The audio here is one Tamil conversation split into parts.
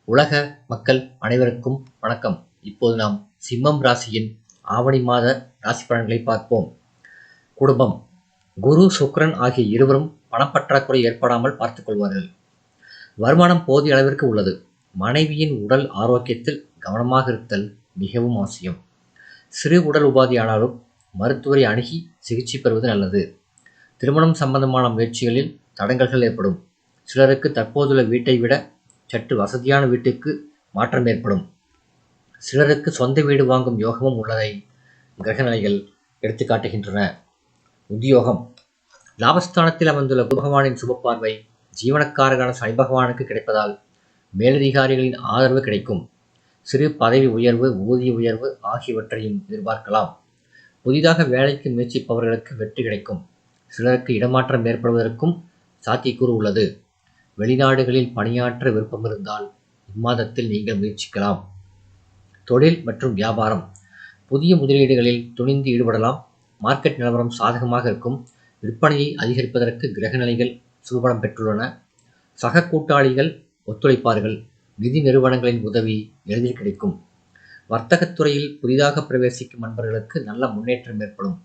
உலக மக்கள் அனைவருக்கும் வணக்கம். இப்போது நாம் சிம்மம் ராசியின் ஆவணி மாத ராசி பலன்களை பார்ப்போம். குடும்பம். குரு சுக்கிரன் ஆகிய இருவரும் பணப்பற்றாக்குறை ஏற்படாமல் பார்த்துக் கொள்வார்கள். வருமானம் போதிய அளவிற்கு உள்ளது. மனைவியின் உடல் ஆரோக்கியத்தில் கவனமாக இருத்தல் மிகவும் அவசியம். சிறு உடல் உபாதையானாலும் மருத்துவரை அணுகி சிகிச்சை பெறுவது நல்லது. திருமணம் சம்பந்தமான முயற்சிகளில் தடங்கல்கள் ஏற்படும். சிலருக்கு தற்போதுள்ள வீட்டை விட சற்று வசதியான வீட்டுக்கு மாற்றம் ஏற்படும். சிலருக்கு சொந்த வீடு வாங்கும் யோகமும் உள்ளதை கிரகநிலைகள் எடுத்து காட்டுகின்றன. உத்தியோகம். லாபஸ்தானத்தில் அமைந்துள்ள குரு பகவானின் சுப பார்வை ஜீவனக்காரரான சனி பகவானுக்கு கிடைப்பதால் மேலதிகாரிகளின் ஆதரவு கிடைக்கும். சிறு பதவி உயர்வு, ஊதிய உயர்வு ஆகியவற்றையும் எதிர்பார்க்கலாம். புதிதாக வேலைக்கு முயற்சிப்பவர்களுக்கு வெற்றி கிடைக்கும். சிலருக்கு இடமாற்றம் ஏற்படுவதற்கும் சாத்தியக்கூறு உள்ளது. வெளிநாடுகளில் பணியாற்ற விருப்பம் இருந்தால் இம்மாதத்தில் நீங்கள் முயற்சிக்கலாம். தொழில் மற்றும் வியாபாரம். புதிய முதலீடுகளில் துணிந்து ஈடுபடலாம். மார்க்கெட் நிலவரம் சாதகமாக இருக்கும். விற்பனையை அதிகரிப்பதற்கு கிரகநிலைகள் சுபபலம் பெற்றுள்ளன. சக கூட்டாளிகள் ஒத்துழைப்பார்கள். நிதி நிறுவனங்களின் உதவி எளிதில் கிடைக்கும். வர்த்தகத்துறையில் புதிதாக பிரவேசிக்கும் நண்பர்களுக்கு நல்ல முன்னேற்றம் ஏற்படும்.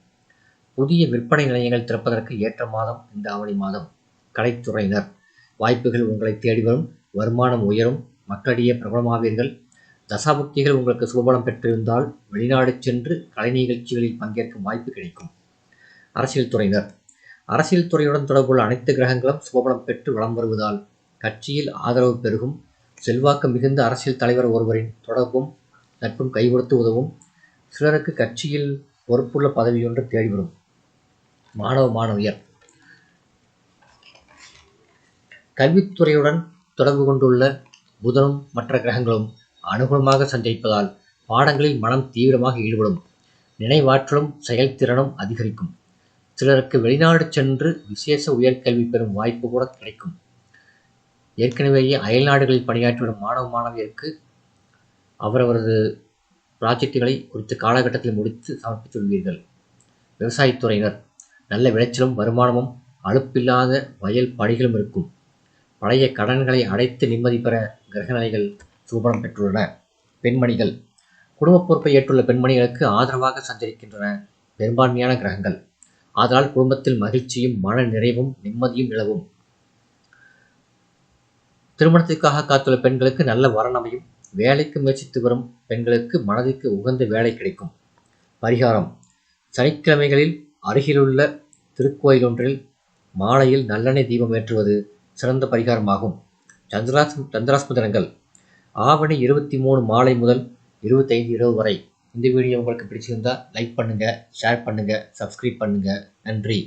புதிய விற்பனை நிலையங்கள் திறப்பதற்கு ஏற்ற மாதம் இந்த ஆவணி மாதம். கலைத்துறையினர். வாய்ப்புகள் உங்களை தேடி வரும். வருமானம் உயரும். மக்களிடையே பிரபலமாவீர்கள். தசாபுக்திகள் உங்களுக்கு சுபபலம் பெற்றிருந்தால் வெளிநாடு சென்று கலை நிகழ்ச்சிகளில் பங்கேற்கும் வாய்ப்பு கிடைக்கும். அரசியல் துறையினர். அரசியல் துறையுடன் தொடர்புள்ள அனைத்து கிரகங்களும் சுபபலம் பெற்று வலம் வருவதால் கட்சியில் ஆதரவு பெருகும். செல்வாக்கு மிகுந்த அரசியல் தலைவர் ஒருவரின் தொடர்பும் நட்பும் கைகொடுத்து உதவும். சிலருக்கு கட்சியில் பொறுப்புள்ள பதவியொன்று தேடி வரும். மாணவியர். கல்வித்துறையுடன் தொடர்பு கொண்டுள்ள புதனும் மற்ற கிரகங்களும் அனுகூலமாக சஞ்சரிப்பதால் பாடங்களில் மனம் தீவிரமாக ஈடுபடும். நினைவாற்றலும் செயல்திறனும் அதிகரிக்கும். சிலருக்கு வெளிநாடு சென்று விசேஷ உயர்கல்வி பெறும் வாய்ப்பு கூட கிடைக்கும். ஏற்கனவேயே அயல்நாடுகளில் பணியாற்றி வரும் மாணவியருக்கு அவரவரது ப்ராஜெக்டுகளை குறித்த காலகட்டத்தில் முடித்து சமர்ப்பித்துள்ளீர்கள். விவசாயத்துறையினர். நல்ல விளைச்சலும் வருமானமும் அலுப்பில்லாத வயல் பணிகளும் இருக்கும். பழைய கடன்களை அடைத்து நிம்மதி பெற கிரகநிலைகள் சுபபலம் பெற்றுள்ளன. பெண்மணிகள். குடும்ப பொறுப்பை ஏற்றுள்ள பெண்மணிகளுக்கு ஆதரவாக சஞ்சரிக்கின்றன பெரும்பான்மையான கிரகங்கள். ஆதலால் குடும்பத்தில் மகிழ்ச்சியும் மன நிறைவும் நிம்மதியும் நிலவும். திருமணத்திற்காக காத்துள்ள பெண்களுக்கு நல்ல வரனமையும். வேலைக்கு முயற்சித்து வரும் பெண்களுக்கு மனதிற்கு உகந்த வேலை கிடைக்கும். பரிகாரம். சனிக்கிழமைகளில் அருகிலுள்ள திருக்கோயில் ஒன்றில் மாலையில் நல்லெண்ணெய் தீபம் ஏற்றுவது சிறந்த பரிகாரமாகும். சந்திராஷ்டம தினங்கள் ஆவணி 23 மாலை முதல் 25 இரவு வரை. இந்த வீடியோ உங்களுக்கு பிடிச்சிருந்தா லைக் பண்ணுங்க, ஷேர் பண்ணுங்க, சப்ஸ்கிரைப் பண்ணுங்க. நன்றி.